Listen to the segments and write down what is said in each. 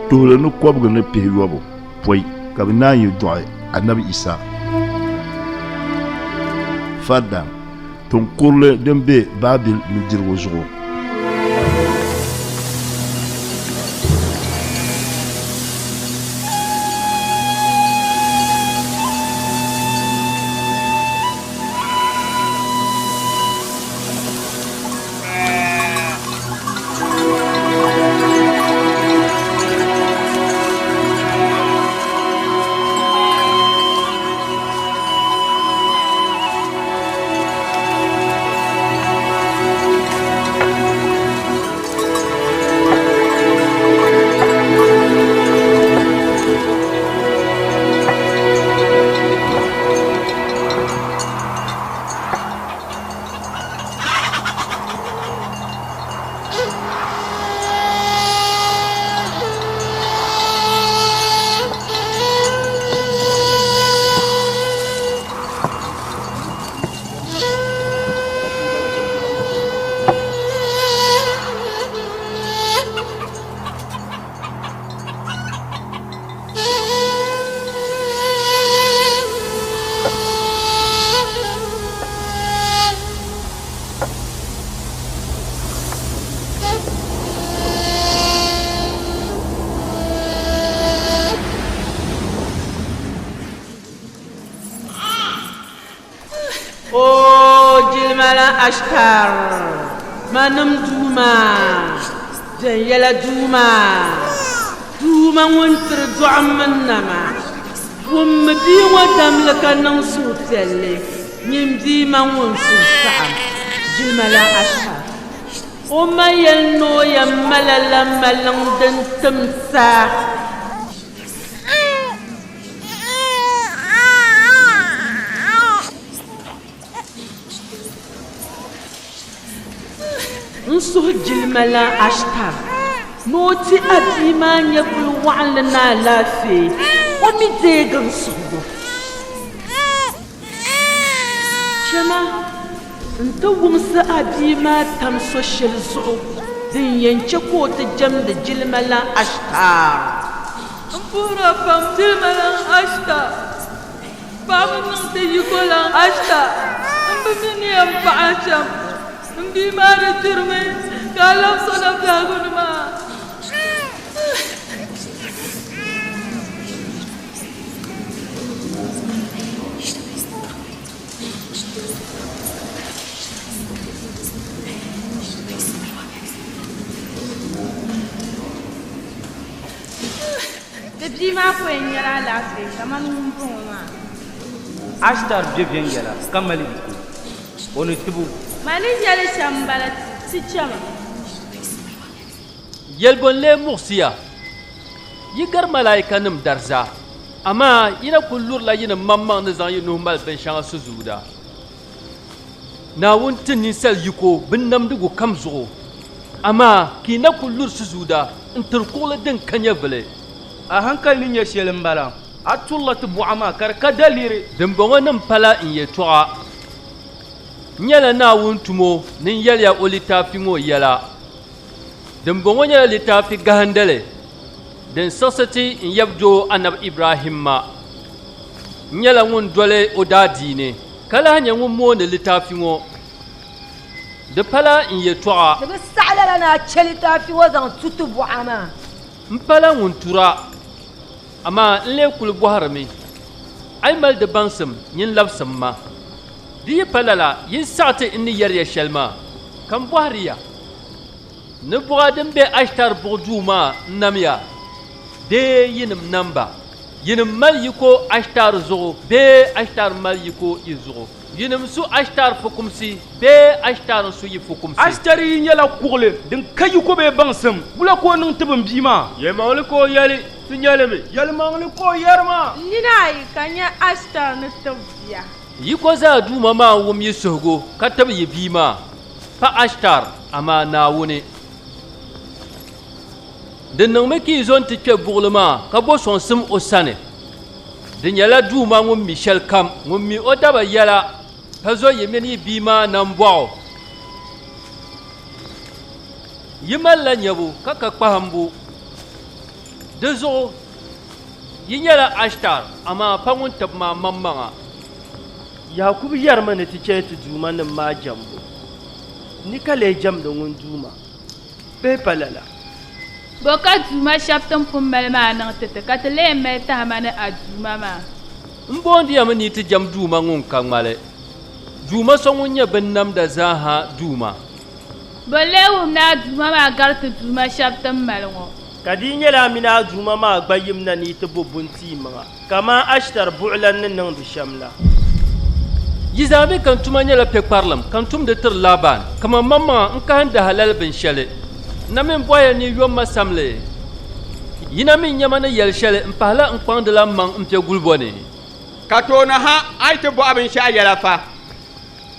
tuhuli ni kɔbigu ni pihi yɔbu pɔi ka bɛ naan yi dɔɣi Annabi Isa. Fadda tinkurili din be Baabil nudirigu zuɣu. Ashtar manam duma jayala duma wontir du'amman nama wum bi wadam lakanan sutelle nyim di man won susam jilmala ashtar o mayel no yamala malang den tamsa نصه جلملا أشتر نوتي أديما يقول وعلنا لا في ومديق نصه شما انتو ومسا أديما تمسوش الزعو دين ينشكو تجمد جلملا أشتر أمبورا فام جلملا أشتر فام نغتي يقول أشتر أمبميني أمبعاشم Ndi mara jirme kalam sonam jagunma Depuis ma foi nyara la fe kaman ngumpoma Ashtar devient yala kamali on tibu mani jale chambala si chama yelbon le mursiya yigar malaika nim darza amma yina kullur la yina mamman ne zan yinu mal ben shanga suzuda na wontin ni sel yiko bin namdugo kamzo amma kina kullur suzuda intir kula din kanya vele a hankalin ya shelin bala atullat buama kar kadalire din bongo nim pala in ye toa nyala na wuntumo nin yalya o litafi ŋo yɛla din bɔŋɔ nyɛla litafi gahandali din siɣisiti n yɛbdo Annabi Ibrahim ma nyɛla ŋun doli o daadiini ka lahi nyɛ ŋun mooni litafi ŋɔ di pala n yɛtɔɣa di bi saɣala na chɛ litafi ŋɔ zaŋ tutu bɔɣa maa n pala ŋun tura amaa n lee kuli bɔhirimi a yi mali di baŋsim yin labsim ma di yi pala la yin saɣati n ni yɛriya shɛli maa kan bɔhiriya ni bɔɣa din be Ashtar buɣuduu maa n namya dee yinim namba yinim mali yiko Ashtar zuɣu bee Ashtar mali yiko yi zuɣu yinim su Ashtar fukumsi bee Ashtar su yi fukumsi Ashtar yi nyɛla kuɣuli din ka yiko bee baŋsim bula ko niŋ tibim bii maa yɛlimaŋli ko yɛli ti nyɛlimi yɛlimaŋli ko yɛrima nina yi ka nyɛ Ashtar ni tibiya yiko zaa duuma maa wum yi suhugo ka tibi yi bii maa pa Ashtar amaa Naawuni di niŋmi ka yi zɔn ti kpe buɣuli maa ka bo sɔŋsim o sani di nyɛla duuma ŋun mi shɛli kam ŋun mi o daba yɛla ka zo yi mini yi bii maa nambɔɣu yi malila nyɛbu ka ka kpahimbu di zuɣu yi nyɛla Ashtar amaa pa ŋun tabi maa maŋmaŋa. Yakubu yɛrimi ni ti chɛ ti duuma nim maa jambu ni ka lee jamdi ŋun duuma bee pa lala. Bo ka duuma shɛba tin pun mali maa niŋ titi ka ti lee mali tahama ni a duuma maa. N booni yami ni ti jam duuma ŋun ka ŋmali. Duuma so ŋun nyɛ bin namda zaaha duuma. Bo lee wum na a duuma maa gari ti duuma shɛba tin mali ŋɔ. Ka di nyɛla mini a duuma maa gba yim na ni ti bo buntii maŋa kaman Ashtar buɣulan ni niŋdi shɛm la. Yi zaami kan tuma nyɛla pekparilim kan tumdi tiri Laban kaman maŋmaŋa n kahinda halal binshɛli. Na min bɔya ni yomma samli. Yina min nyɛma ni yɛli shɛli n pahila n kpaŋdila maŋ n pɛ gulibɔ ni. Ka tooni ha a yi ti bɔɣi binshɛɣu yɛla fa.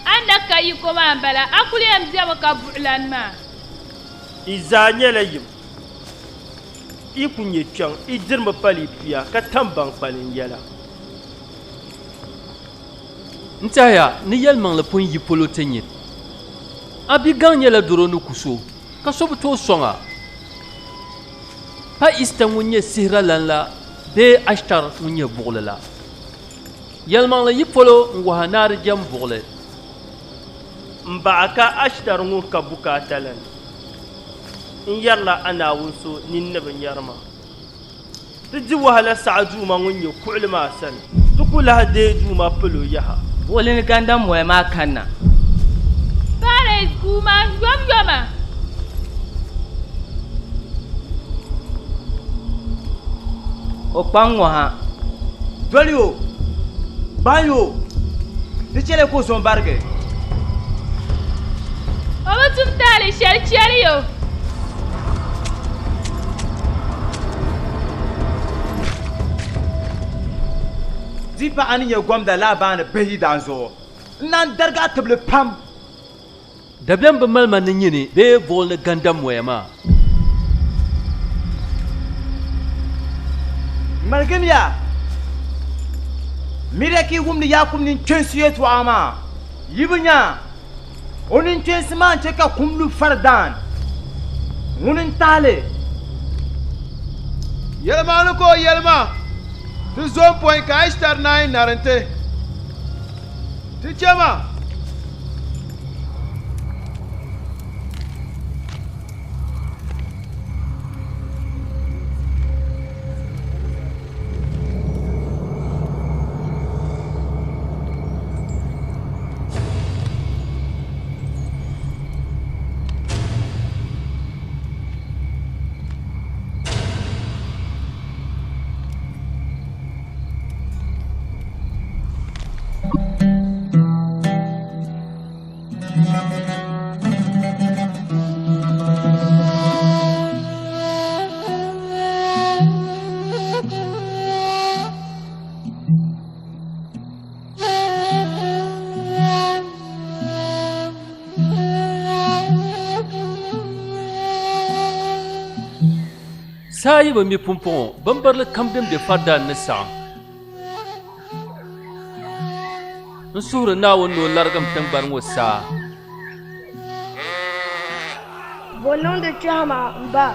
Anda ka yi ko maa bala a kuli yɛn bɛmi ka buɣulan maa. I zaa nyɛla yim. I ku nyɛ kpɛŋ I dirimi pali puya ka tam ban kpalim yɛla. N tɛhaya ni yɛlimaŋli pun yi polo ti nyɛ. Abigaŋ nyɛla doro ni ku so ka so bi tooi sɔŋa. Pa Ista ŋun nyɛ sihira lan la bee Ashtar ŋun nyɛ buɣuli la. Yɛlimaŋli yi polo n waha naari jɛm buɣuli. N baɣa ka Ashtar ŋun ka bukaata la ni. N yɛrila a naawunso nin ni bi nyɛrima. Ti di wahala saɣa duuma ŋun nyɛ kuɣuli maa sani. Ti ku lahi deei duuma palo yaha. Buɣuli ni gandam moya maa kanna. Paris kuma yoma. O kpaŋ ŋɔ ha. Doli yo. Ban yo. Ti chɛli ko sɔn barigi. O bi tum taali shɛli yo. Dipa ani nyɛ gɔmda Laban ni bihi dan zuɣu. N naan darigi a tibili pam. Dabiɛm bi malima ni nyini bee buɣuli ni gandam moya maa. Malgim ya. Mira ki wumni Yakum nin kpensi yetu ama. Yibunya. O nin kpensi maa n chɛ ka kumlu fardan. Ŋunin taali. Yɛlimaŋli ko yɛlima. Ti zon pɔin ka Ashtar naayi narinti. Ti chɛma. Saa yi bi mi pumpɔŋɔ bin birili kam din be Fardan ni saɣam. N suhuri Naawuni ni o larigim tingbani ŋɔ saa. Bo niŋdi kpɛhima n ba.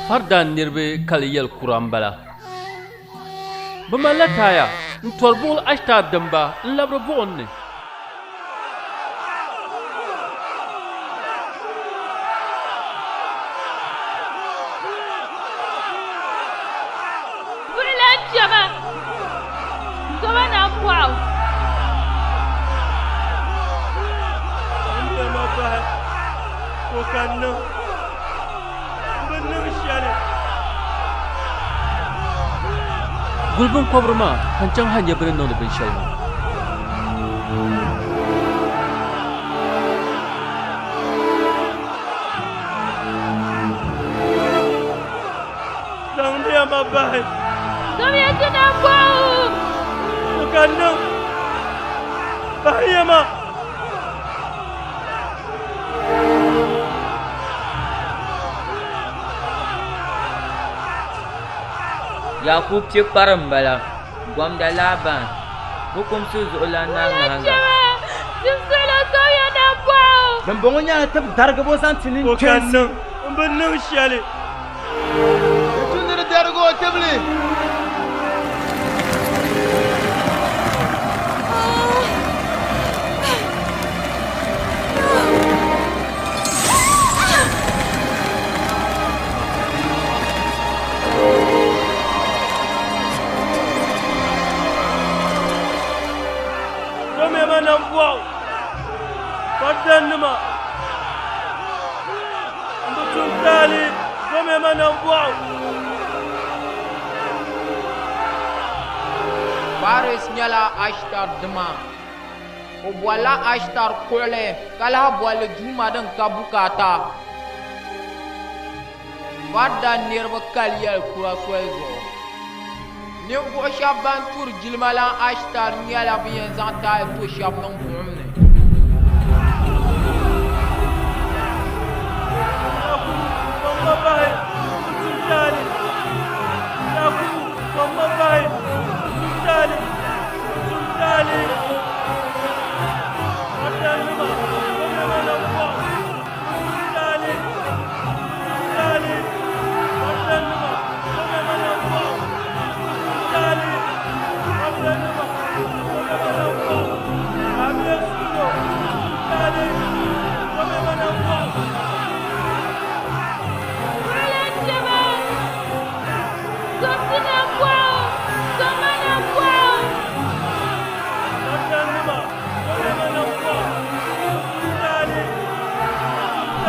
Fardan niriba kali yɛli kura n bala. Bi malila taaya n tɔri buɣuli Ashtar dimba n labiri buɣum ni. Gulbin kɔbiri maa kan chaŋ ha nyɛ bini niŋdi binshɛli maa. Zaŋdiya ma bahi. Zamiya ti na bɔɣu. O ka niŋ. Bahiya ma. Yakub piɛ kparim bala. Gɔmda Laban. Bukumsi zuɣu lan na ŋmahanga. Simsala zamiya na bɔɣu. Din bɔŋɔ nyɛla tib darigi bo zaŋ ti nin O ka niŋ. N bi niŋ shɛli. Ti niri zuɣu tibili. Wow! Fadanuma! Mbutuntali! Gome manam wow! Faris nyala Ashtar dima. Obwala Ashtar kule kala bwale juma dan kabukata. Fadda nirba kaliyal kura swelzo. Ni ko shaban tur jilmala Ashtar nyala biyan zanta to shabnan buumne.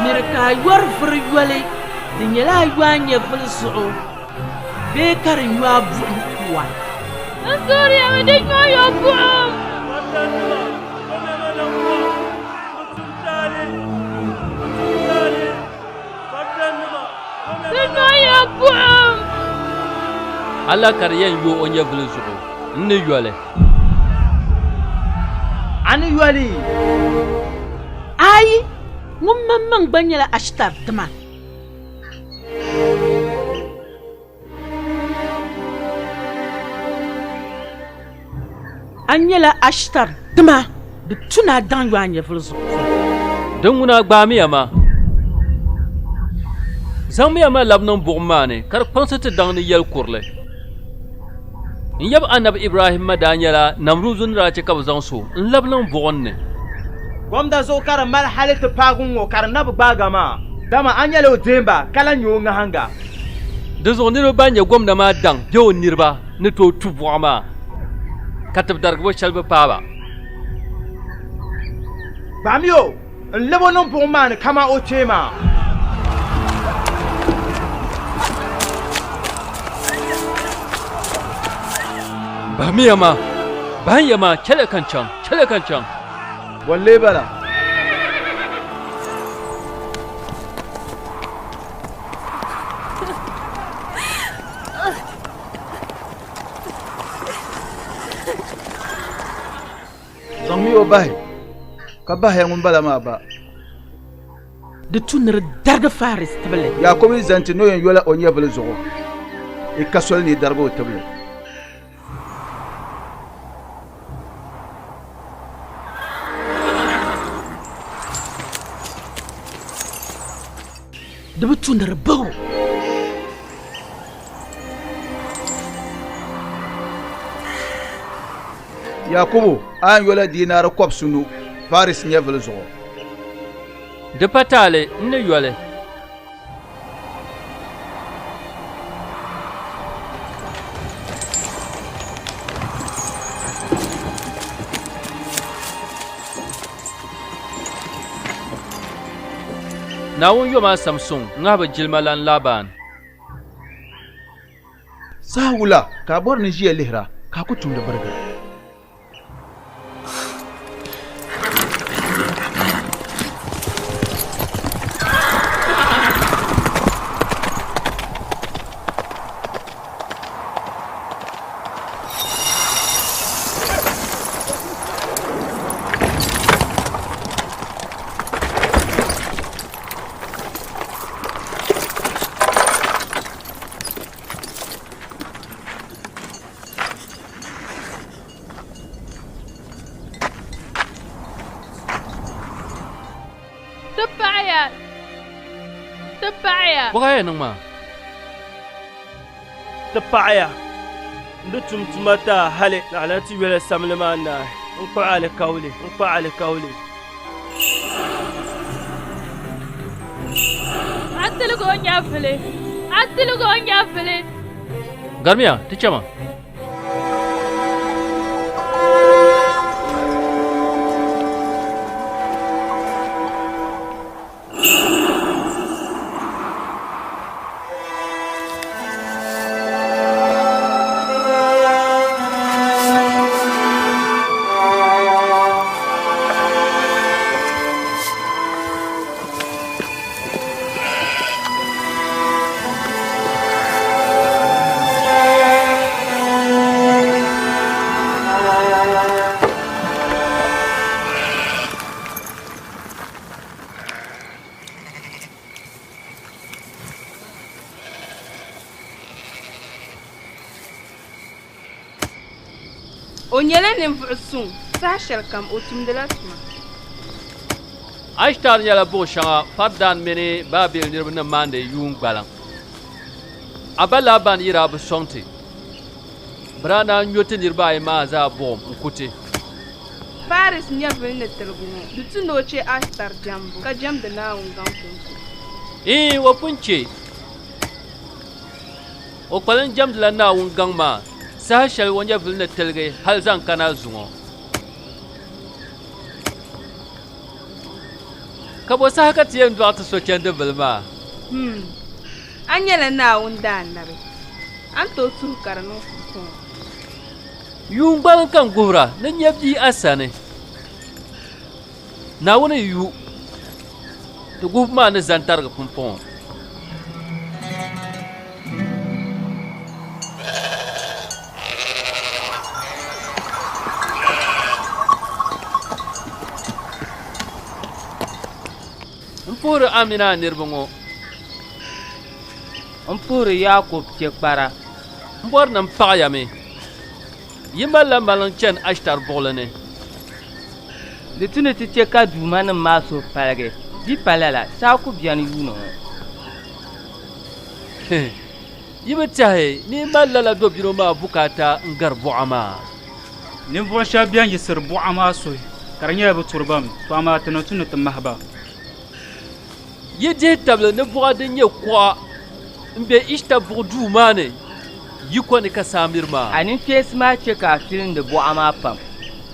Mirka yor furwale dinyala yanye fulsuo be karin wa buwa Ansuriya medinyo yo buum Dinyo yo buum Allah kariyan yo onye fulsuo nne yole Ani yoli ai ngumman banyala Ashtar tama anyala Ashtar tama da tuna dan yanye fulso don muna gbami ama zammi ama labnan bugmane kar pansata dangni yel kurle yab anab Ibrahim madanyala namruzun race kabzanso labnan bugonne Gwamda zo kar mal halitta pagun wo kar nab bagama dama anyalo demba kala nyonga hanga Dezo niro banya gwamna ma dang yo nirba ni to tubwama katab dargbo shalba paba Bamyo lebo non pour man kama o tema Bamiyama Banyama kele kancan Walle bala. Zangi obai. Kabah yang bala ma ba. da tunar darga Faris tabale Yakobi zanti no yen yola onye bala zo. Ikasol ni darbo tabale. da tunar bawo Yakubu an yola dinar kwab sunu Faris nye bala zo. De patale nne yole Nawun yoma Samsung ngaba jilmalan Laban Sahula ka bor ni jiya lihra ka kutum da barga. Tepaya Bukaya nang ma ti paɣaya ndi tumtuma taa hali naɣala ti yɔla samli maa naai n kpa alikauli Atiligo nyafele Garmiya ti chama O nyɛla ninvuɣu suŋ saha shɛli kam o tumdila tuma. Ashtar nyɛla buɣu shɛŋa Fardan mini Babil niriba ni maandi yuun gbaliŋ. Aba Laban yira bɛ sɔŋti. Birana nyɔti niriba ayi maa zaa buɣum n-kuti. Faris nyɛ vili ni tiligu ŋɔ. Di tu ni o che Ashtar jɛmbu ka jɛmdi Naawuni gaŋ punti. O pun che. O kpalin jɛmdila Naawuni gaŋ maa. Saha shɛli o nyɛ vili ni tiligi hali zaŋ kana zuŋɔ. Ka bo saha ka ti yɛn dɔɣi ti so chɛndi vili maa. A nyɛla Naawuni daanabi. An tooi suhu ka di niŋ pumpɔŋɔ. Yuun gbaliŋ kan guhira ni nyɛ bia asani. Naawuni yu. Ti guhu maa ni zani tarigi pumpɔŋɔ. Puhiri Amina niriba ŋɔ. Puhiri Yakub che kpara. Bɔri nim paɣayami. Yi malila maliŋ chani Ashtar buɣuli ni. Di tu ni ti che ka duuma nim maa so paligi. Bi pala la saa ku biɛni yuuni ŋɔ. Yi bi tɛhi ni malila la dobiro maa bukata n gari buɣa maa. Ninvuɣu shɛba biɛni yisiri buɣa maa suhi ka di nyɛla bi turibam to amaa ti ni tu ni ti mahiba. Yi dihi tabili ni buɣa din nyɛ kuɣa n be Ishtar buɣu duu maa ni yi kɔni ka saamiri maa. A ninteesi maa che ka a filindi buɣa maa pam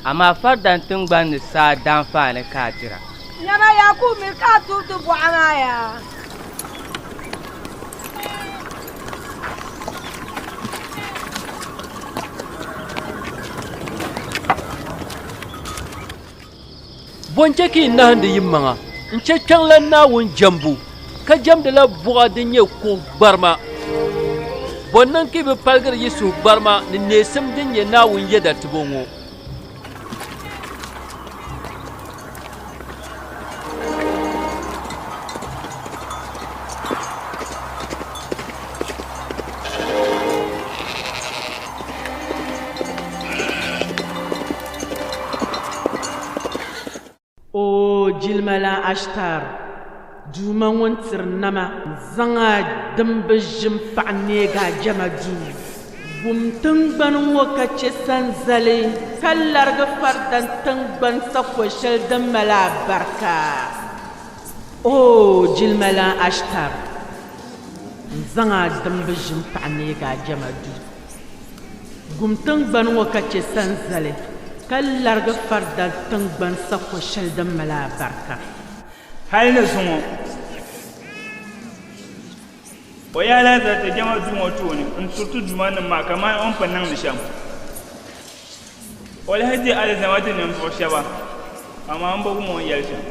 amaa Fardan tingbanni saa danfaani ka a dira. Nyama Yakub mi ka a tuuti buɣa maa yaa. Bonche ki nahindi yi maŋa n che kpɛŋla Naawuni jɛmbu ka jɛmdila buɣa din nyɛ kuɣu gbarima. Bo niŋ ki bi paligiri yi suhu gbarima ni neesim din nyɛ Naawuni yɛda tibo ŋɔ. Jilmala Ashtar duuma ŋun tiri nama zaŋa din bi ʒim paɣa neega jɛma duu gum tingbani ŋɔ ka che sanzali ka larigi Fardan tingbani sako shɛli din mali abarika. Jilmala Ashtar zaŋa din bi ʒim paɣa neega jɛma duu gum tingbani ŋɔ ka che sanzali ka larigi Fardan tingbani sako shɛli din mali abarika. Hali ni zuŋɔ o yaala zaa ti jɛma duu ŋɔ tooni n suriti duuma nim maa kamani o ni pun niŋdi shɛm o lahi di alizama ti ninvuɣu shɛba amaa n bi wum o ni yɛli shɛm.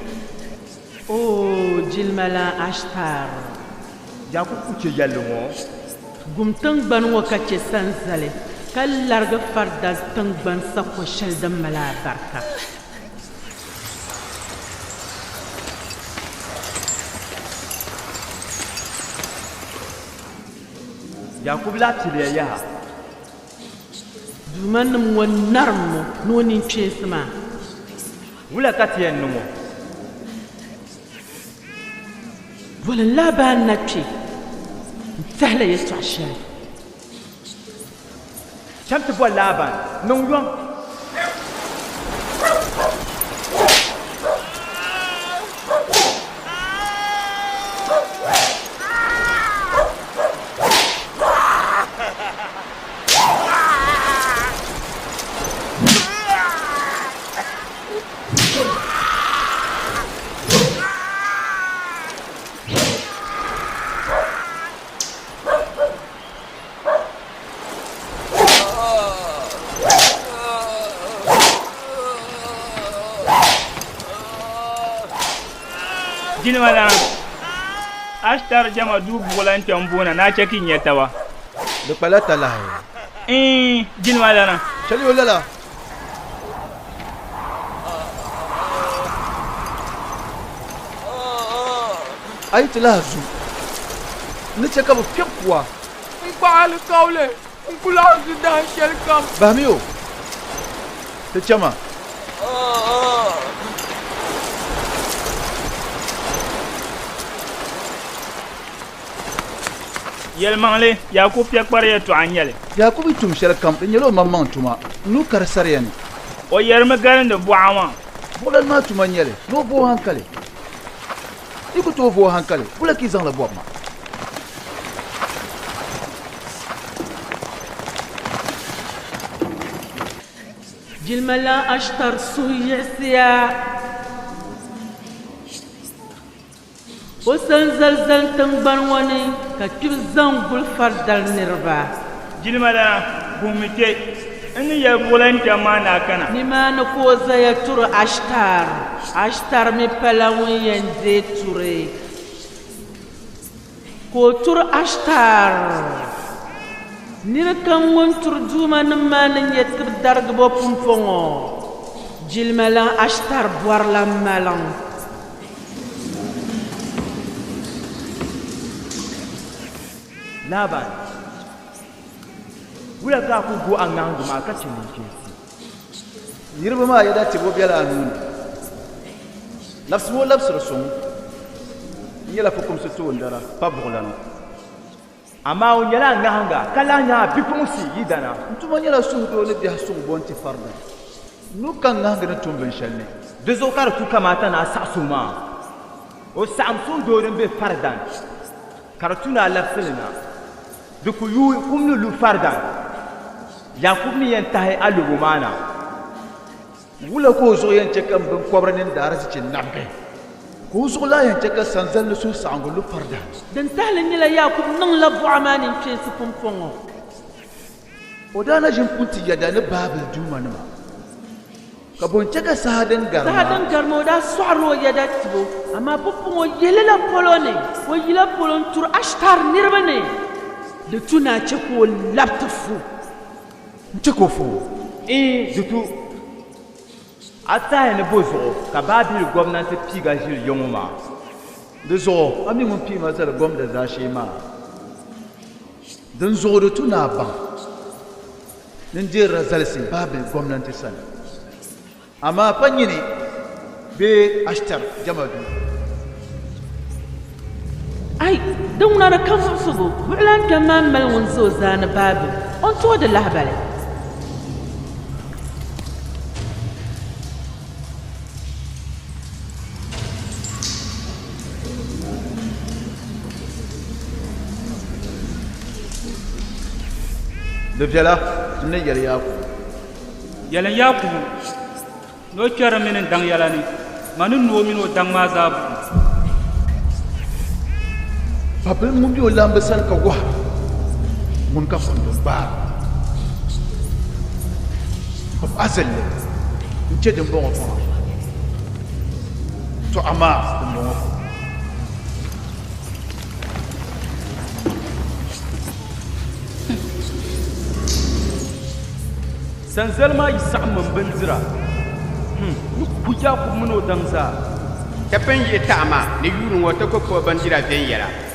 Jilmala Ashtar Yakub ku che yɛlli ŋɔ gum tingbani ŋɔ ka che sanzali ka larigi Fardan tingbani sako shɛli din mali abarika. Yakub la tiliya yaha. Duuma nim ŋɔ narimmo ni o ninkpeesi maa. Wula ka ti yɛn niŋɔ. Bɔli Laban na kpe n tɛhila yɛltɔɣa shɛli. cham tɩ bɔ Laban niŋ yɔm. Jilmala Ashtar jama du bulan tambuna na cakin yatawa. Da palata lahi. Jilmala na. Chali olala. Ai tilazu. Ni caka bu fikwa. Ngbal kawle. Nkula da shel kam. Bahmiyo. Ta chama. Yelmangle Yakub yakpare to anyele. Yakub tum shel kam din yelo mamman tuma. Nu kar sariyani. O yerma garan da buama. Bulan ma tuma nyele. No bo hankale. Iku to bo hankale. Bula ki zan la bo ma. Jilmala Ashtar suyasiya. O san zalzal tangban wani ka kib zan gulfar dal nirba. Jilmala gumite ini ya bulan jamana kana. Ni ma na ko zaya tur Ashtar. Ashtar mi palawin yanzu ture. Ko tur Ashtar. Nira kan won tur duma nan ma nan ya tir darga bo pumfongo. Jilmala Ashtar boar la malan. Laban wula ka ku go an nan ma ka cin ke Yirba ma ya dace bo biala anun. Nafsu mo labsur sun. Yela fukum su to ndara pabulana. amma o nyala ngahanga kala nya bipumusi yidana. Ntuma nyala su do ne dia su bonti farda. Nu kan ngahanga na tumben shelle. Dezo kar tu kamata na sasuma. O samsun do be fardan. Karatuna lafsilina. Duku yu kumnu lu fardan. Yakub mi yantahi alugumana. Wula ko zo yan cekam bin kwabranin da arzi cin nabbe. Ko zo la yan cekam sanzal su sangulu fardan. Dan tahlin nila Yakub nan la bu'amanin ce su funfongo. Odana jin punti ya da ne babul dumana ma. Ka bon ceka sahadan garma. Sahadan garma da su'aro ya da tibo amma bufungo yelela polone. Wo yila polon tur Ashtar nirbane. Da tuna ce ko laptufu. Ce ko fu. Dutu. Ata ne bozo ka babil gwamnati piga jil yonguma. Da zo ami mun pi masal gwamnati za shi ma. Dan zo da tuna ba. Nin je razal sin babil gwamnati san. Amma fanyi ne be Ashtar jamadu. Ai, don na da kan su go, bulan da mammal won so zana babu. On to da lahbale. Da fiala, ne yar yaku. Yalan yaku. No kyara minin dan yalani. Manun no mino dan mazabu. Papel mun biyo lambe sal ka wa mun ka fondo ba pap azelle nche de bon fa to ama de bon fa sanzal ma yisa mun banzira ku ja ku muno danza ta panje tama ni yurun wata ko bandira den yara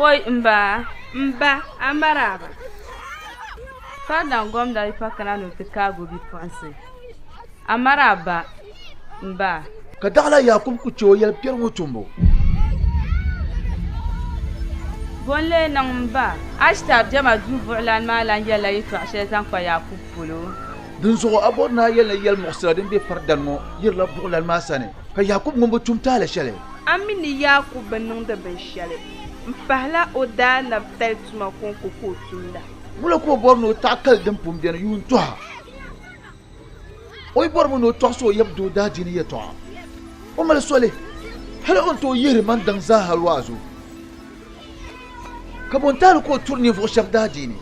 Oi mba amaraba. Fardan gomda ipa kana no tikago bi ponse. Amaraba mba. Ka dagla Yakub ku cho yel pier mutumbo. Bonle nang mba. Ashtar jama du bulan malan yela yitu ashe zan kwa Yakub polo. Dun zo abona yel muxsira din be fardan mo yirla bulan ma sane. Ka Yakub ngombo tumta la shale. Amini Yakub nang da ben shale. Mpahla oda na tuma konko ko tunda. Mula ko borno takal dem pum den yun to. Oy bormo no to so yabdo da jini ya to. O mal sole. Hala on to yiri man dan za halwazu. Ka bon tal ko tourni fo chef da jini.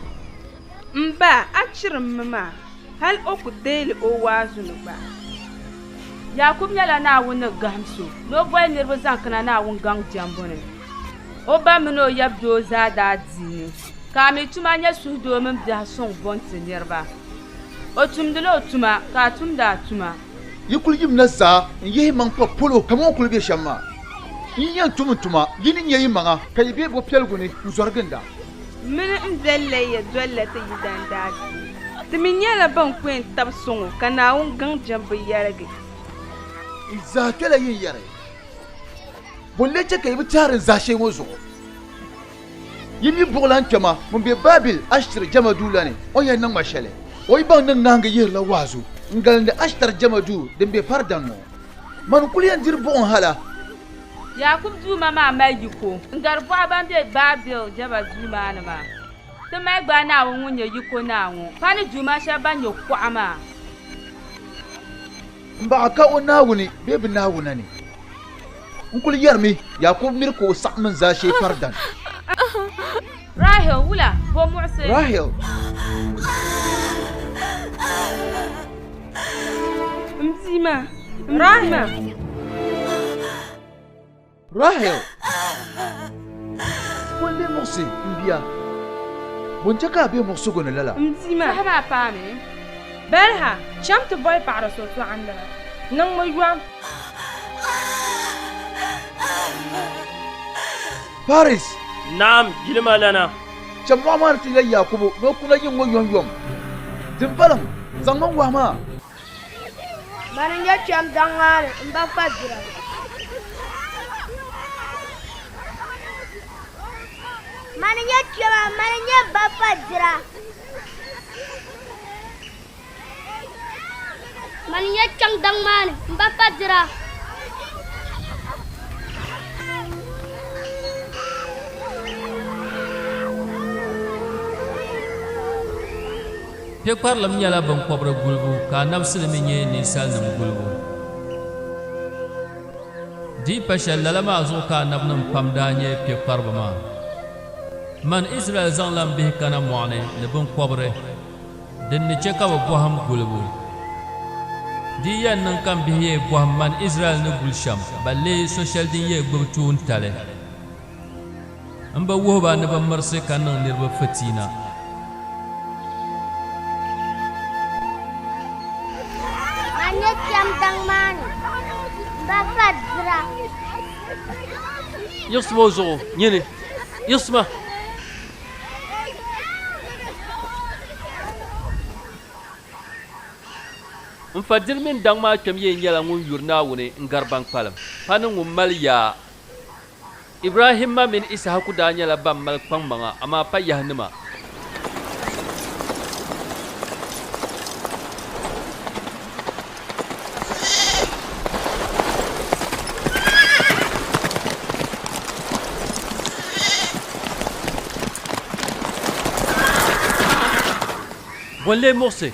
Mba achirim mama. Hal oku dele o wazu no ba. Yakub nyala na wona gamso. No boy nirbo zankana na won gang jambone. Oba mino yabdo za da dini. Kami tuma nya sudo men bia son bonte nirba. O tumdilo tuma ka tumda tuma. Yikul yim na za yi man ko polo kamo kul be shamma. Yin tuma yini nyi manga kay be bo pelguni nzorgenda. Min ndelle ya dolle ta yidan dadi. Timinya la ban kwen tab songo kana won gang jambe yarage. Iza kala yin yare. Bolle ce kay bi tarin zashe wozo. Yimi buglan kema mun be babil ashtir jamadu lane o yan nan mashale oy ban nan nanga yirla wazu ngal de ashtar jamadu de be fardan no man kuliyan dir bon hala Yakub du mama mayiko ngar bo abande babil jamadu manama to mai gba na won nye yiko na won pani juma sha banyo kwama mba ka ona wuni be bi na wunani nkul yarmi Yakub mirko sakman zashe fardan Rahel wula bo mu'se Rahel Mzima Rahel Wole mu'se mbia Bonja ka be mu'se gona lala Mzima hama pami Belha chamt boy para so to anda nang mo yuam Paris Naam jilma lana Chamwa man ti la Yakubu no kuna yin won yom Dimbalam zangon wa ma Manin ya cham dangare mba fadira Manin ya ba fadira Manin ya chang dangmane mba fadira Pekparlam nyɛla binkɔbiri gulibu ka nabsilimi nyɛ ninsalinima gulibu diipa shɛli lala maa zuɣu ka nabinim pam daa nyɛ pekpariba maa man Israel zaŋla bihi kana mɔɣuni ni binkɔbiri din ni chɛ ka bi bɔhim gulibu di yɛn niŋ kan bihi yɛ bɔhim man Israel ni guli shɛm balle so shɛli din yɛ gbubi tuun tali n bi wuhiba ni bi mirisi ka niŋ niriba fitiina Yiɣisima o zuɣu nyini yiɣisima n fa diri mini daŋ maa kpɛm yee nyɛla ŋun yuri Naawuni n gari bankpalim pa ni ŋun mali yaa Ibrahima mini Isahaku daa nyɛla ban mali kpaŋmaŋa amaa pa yahinima Bonle muɣisi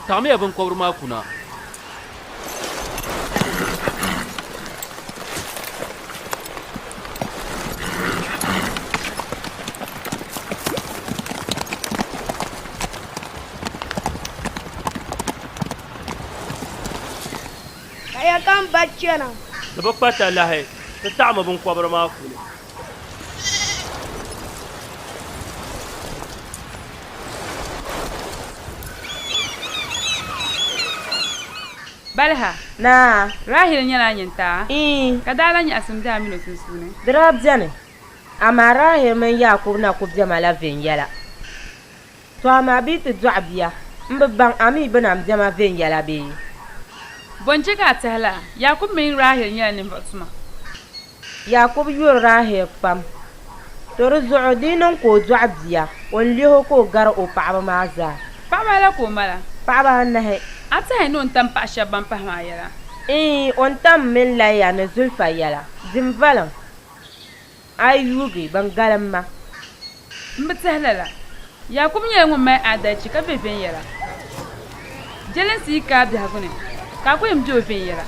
taɣamiya binkɔbiri maa kuna Kaya kan bacci na Di bi kpa talahi ti taɣami binkɔbiri maa kuli Balha. Na. Rahil nyala nyinta. Kadala nya asim da mino susune. Drab jane. Amara he men Yakub na ku jama la ven yala. To ama bi tu dwabia. Mbang ami benam jama ven yala be. Bonje ka tahla. Yakub men Rahil nyala nim batsuma. Yakub yur Rahil pam. Tor zuudin ko dwabia. On liho ko gar o paaba ma za. Paaba la ko mala. Paaba na he. Ata he non tam pa shaban pa ma yala. On tam min la ya na Zulfa yala. Zimvalan. Ayugi bangalamma. Mbatahlala. Yakub nyɛ ŋun mali adalci ka be viɛnyɛla. Jelinsi yi ka biɛhigu ni ka a ku yɛn be o viɛnyɛla.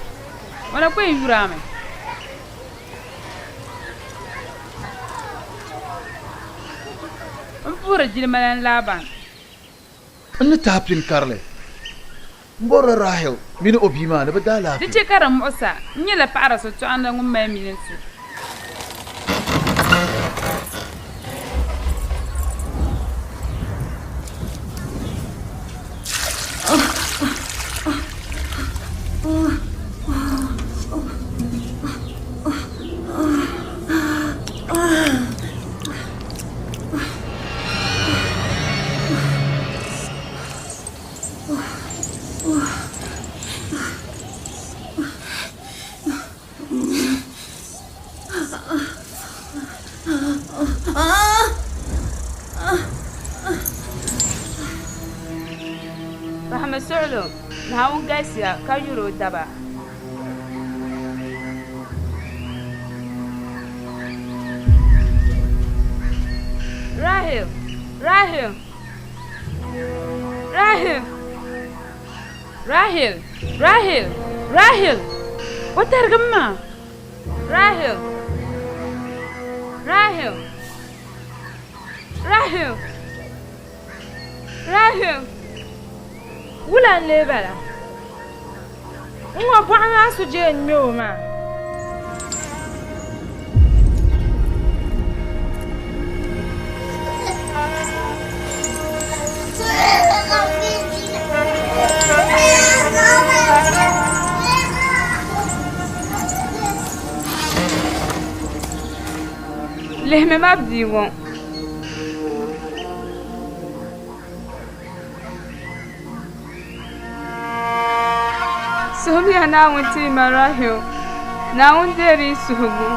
Ŋuna ku yɛn yurami. N puhiri jilimalan Laban. N ni taapin karili. N bɔrila Rahil mini o bia maa ni bɛ daa Di laafia. chɛ ka di muɣusa n nyɛla paɣara sitɔɣinda ŋun mali milinsi. Bahama suɣulo Naawuni galisiya ka yuri o daba. Rahil! Rahil! Rahil! Rahil! Rahil! Rahil! O tarigimi maa? Rahil! Rahil! Rahil! Rahil! Wulan le bala. Nwa bɔɣu maa su je ŋmɛ o maa. Lihimi ma bia ŋɔ. Suhubiya Naawuni ti ma Rahil. Naawuni deeri yi suhugu.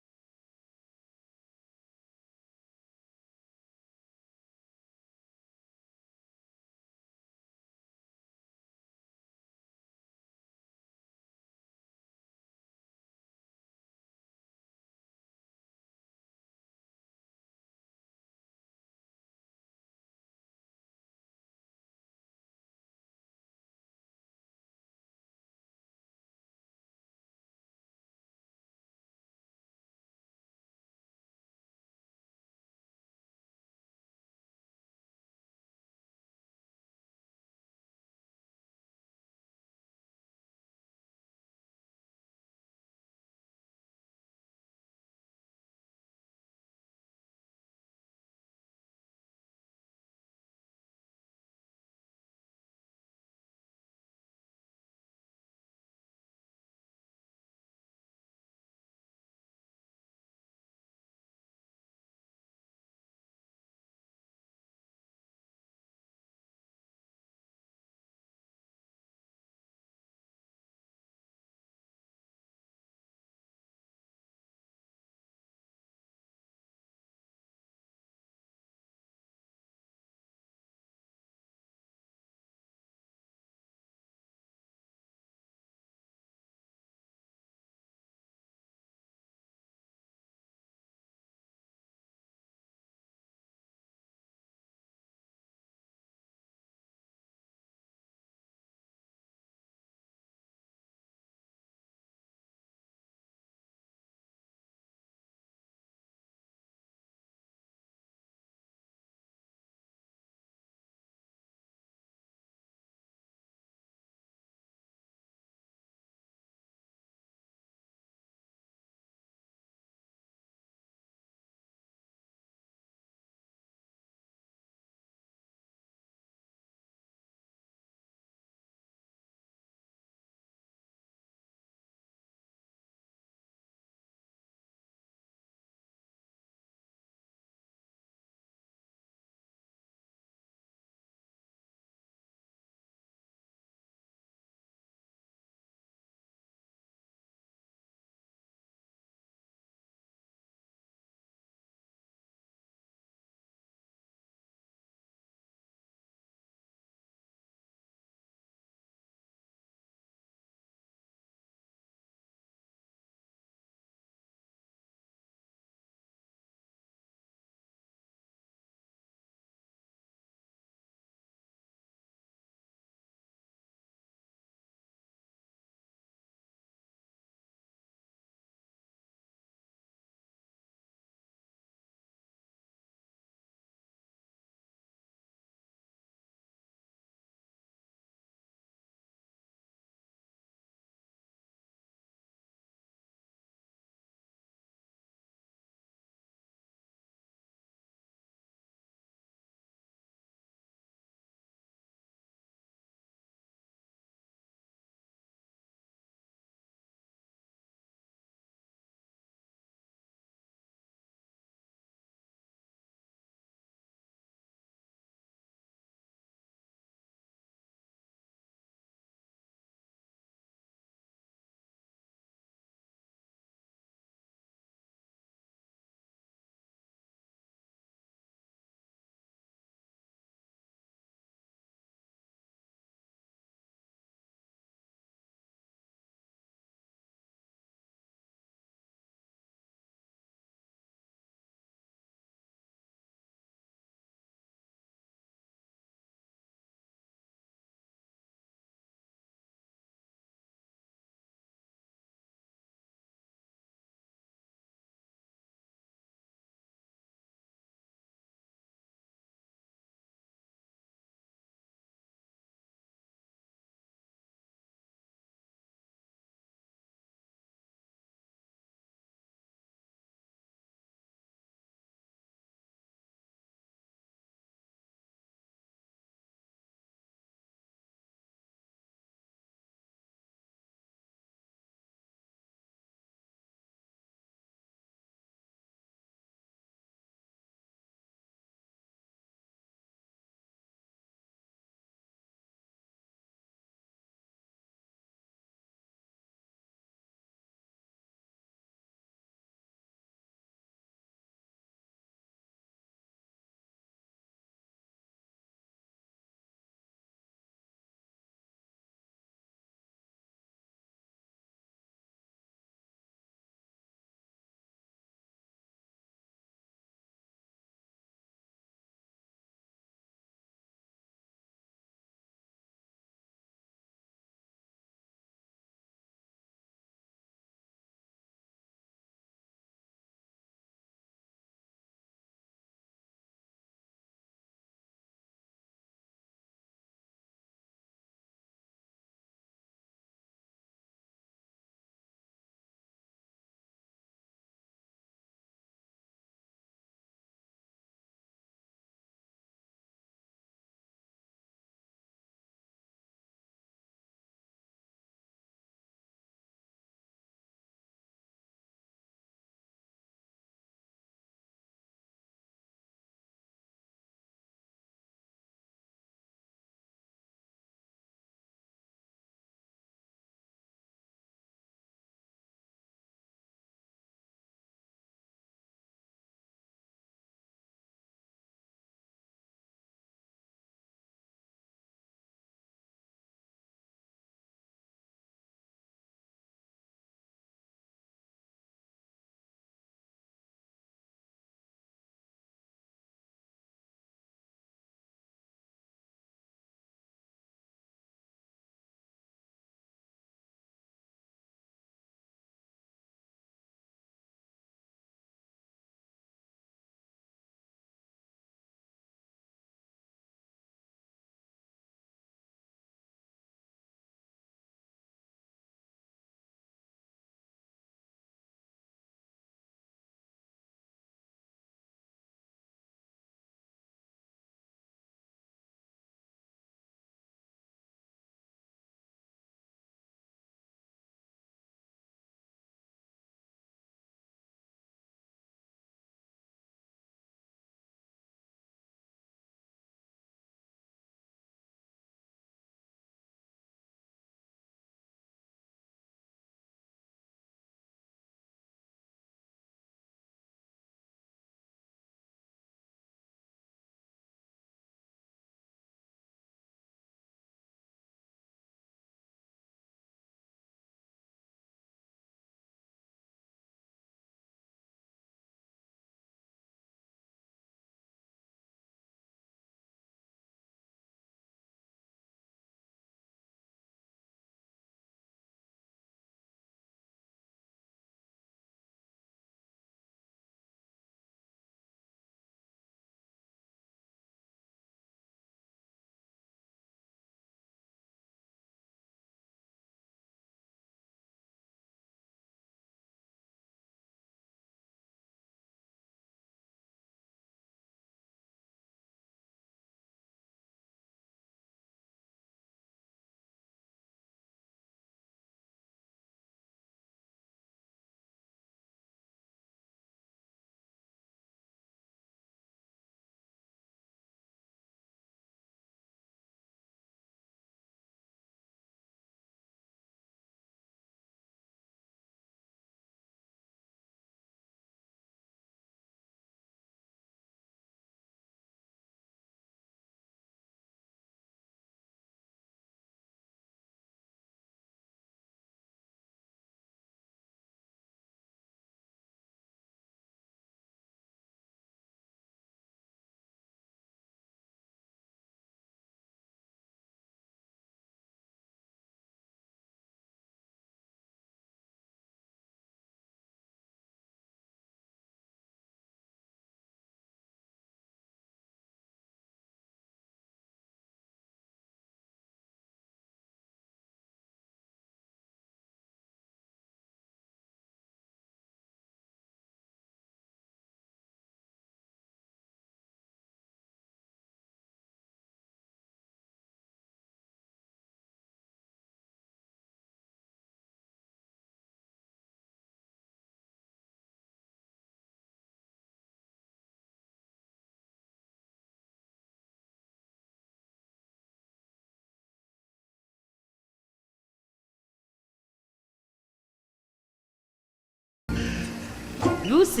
Yusuf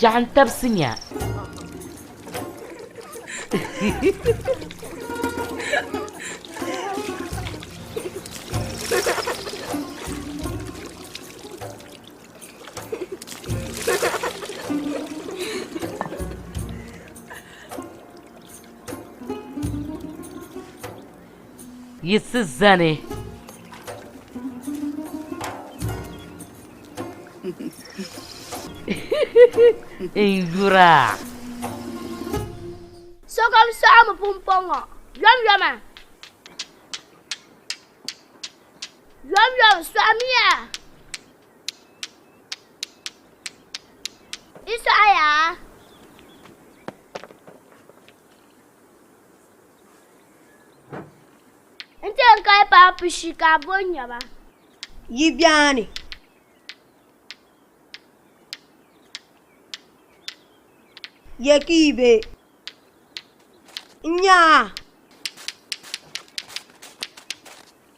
Jangan tersenyum. Yesizane. Ingura. Sokam sama pumpongo. Yom yoma. Yom yom suamia. Isaya. Ente kai pa pishika bonya ba. Yibyani. Yekibe. Nya.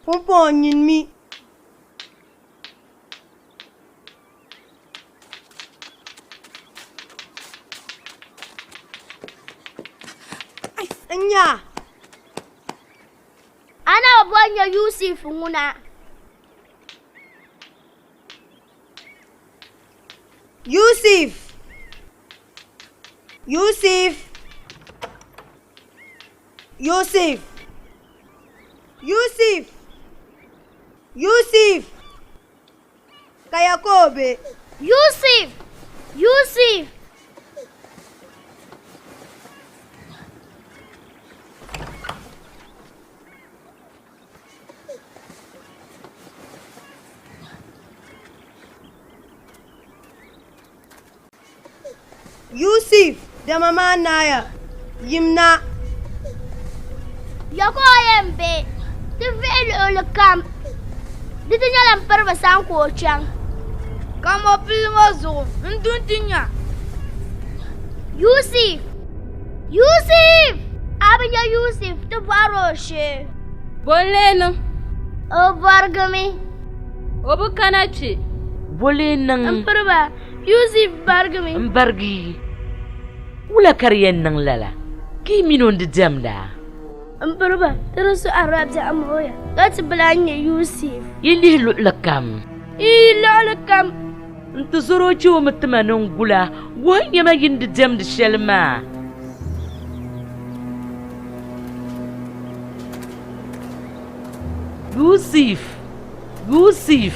Pomponyin mi. Nya. Ana bonya Yusuf nguna. Yusuf. Yusuf. Yusuf. Yusuf. Yusuf. Kayakobe. Yusuf. Yusuf. Yusuf da mama Naya yimna. Yako yembe. Ti vele kam. Diti nyala mperba sanko chang. Kamo pilmo zo. Nduntinya. Yusuf. Yusuf. Abanya Yusuf to baroshe. Bolena. O bargami. Obu kanachi. Bolena. Mperba. Yusuf bargami. Mbargi. Wula kariyen nang lala. Ki minon de jamda. Mperba. Terusu Arab za amoya. Gati belanya Yusuf. Yindi lakam. Lakam. Ntuzuro chuo mutmanong gula. Wanya magin de jamda shelma. Yusuf. Yusuf.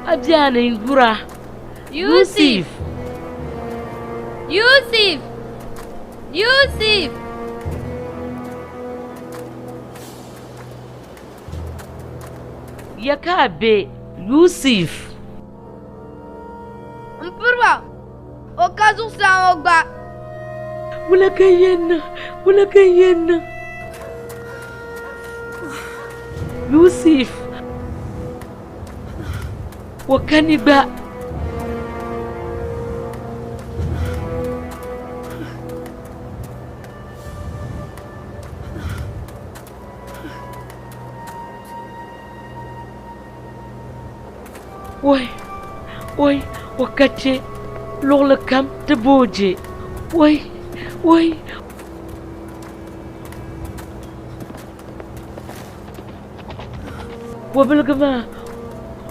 Abjana ingura. Yusuf. Yusuf. Yusuf. Yakabe. Yusuf. Mpurwa. Okazu sa ogba. ولا كينا يوسف وكنبا وي وكتي لغل كم تبوجي وي وبالقما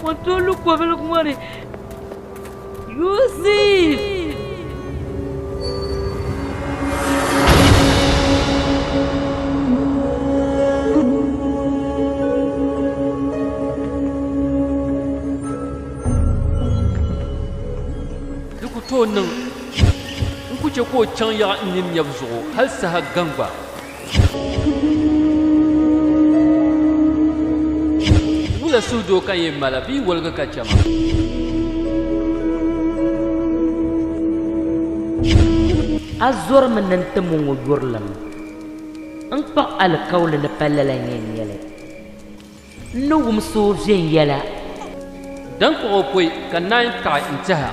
وانتولك وبالقماري يوسف to nan in kuce ko can ya nin yabzo hal sa gamba wala su do kan yi malabi walga kacama azor min nan tamu ngurlam an pa al kawl la palala yen yele no gum so jen yela dan ko poi kan nan ta intaha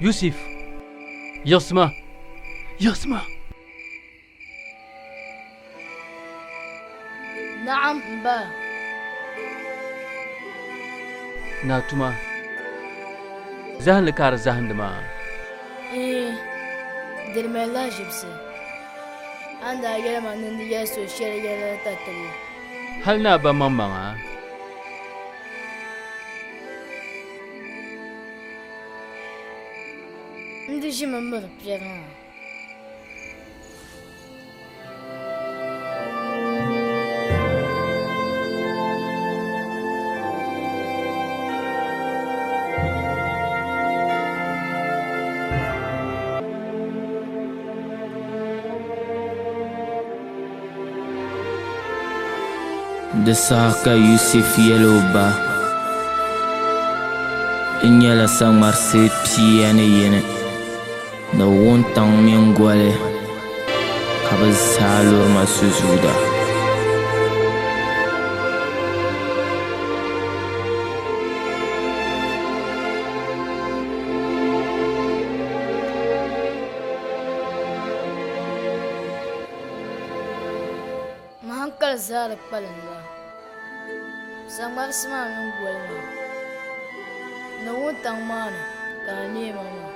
يوسف يسمع نعم با ناتما زهن لكار زهن دما درما لا جبسي عندها يلما نندي ياسو شير يلا تاتلي هل نابا ماما ندي شي ممر بجرها Desaka Yusuf Yeloba Inyala sang marse piane yene Na wontang miangwale Kabaz salur masuzuda Mahangkal zarak palanda Sang marsma ng buwalma Nawuntang mana Kani mama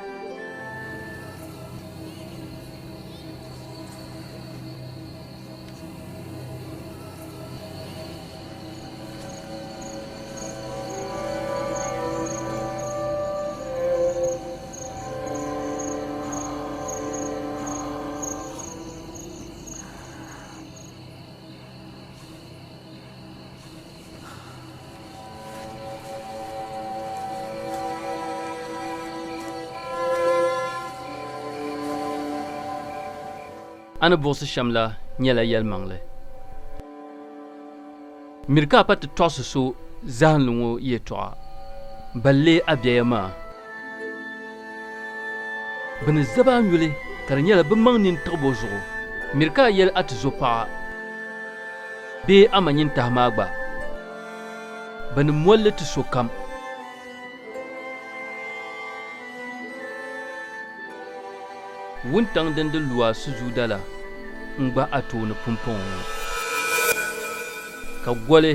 ana buɣisi shɛm la nyɛla yɛlimaŋli miri ka a pa ti tɔɣisi so zahinli ŋɔ yɛltɔɣa balle a biɛya maa bɛ ni zaba nyuli ka di nyɛla bɛ maŋ nin tiɣibo zuɣu miri ka a yɛli a ti zo paɣa bee a ma nyin tahi maa gba bɛ ni molli ti so kam wuntaŋ din di luwa sujuuda la n-gba a tooni pumpɔŋ ŋɔ ka gɔli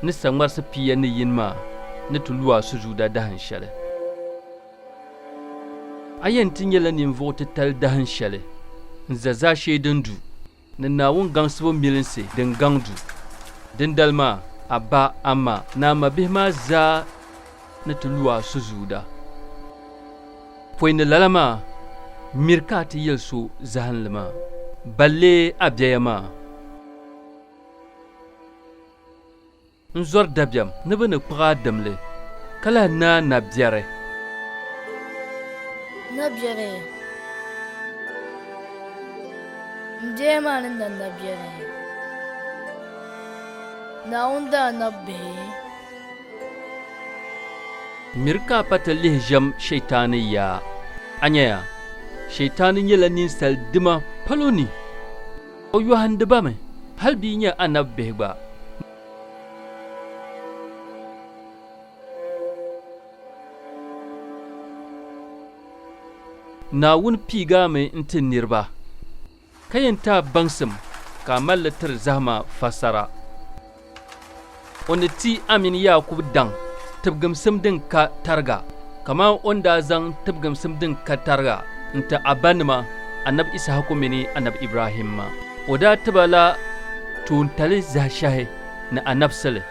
ni saŋmarisi piya ni yin maa ni ti luwa sujuuda dahin shɛli a yɛn ti nyɛla ninvuɣu titali dahin shɛli n-za zaashee din du ni Naawuni gaŋsibu milinsi din gaŋ du dindali maa a ba a ma ni a ma bihi maa zaa ni ti luwa sujuuda pɔi ni lala maa miri ka a ti yɛli so zahinli maa balle a biɛya maa n zɔri dabiɛm ni bɛ ni kpagi a dimli ka lahi naa nabiɛri nabiɛri n biɛya maa ni na nabiɛri Naawuni daa nabibihi miri ka a pa ti lihi ʒɛm sheitaani yaa a nyɛya sheitaani nyɛla ninsal dima palo ni o yɔhindi ba mi hali bia nyɛ anabi bihi gba Naawuni piigaami n-ti niriba ka yɛn taa baŋsim ka a mali li tiri zahima fasara o ni ti Amini Yakubu daŋ tibigimsim din ka tariga kaman o ni daa zaŋ tibigimsim din ka tariga n-ti a ba nima Annabi Isahaku mini Annabi Ibrahim ma o daa tiba la toontali zahashɛhi ni anabisili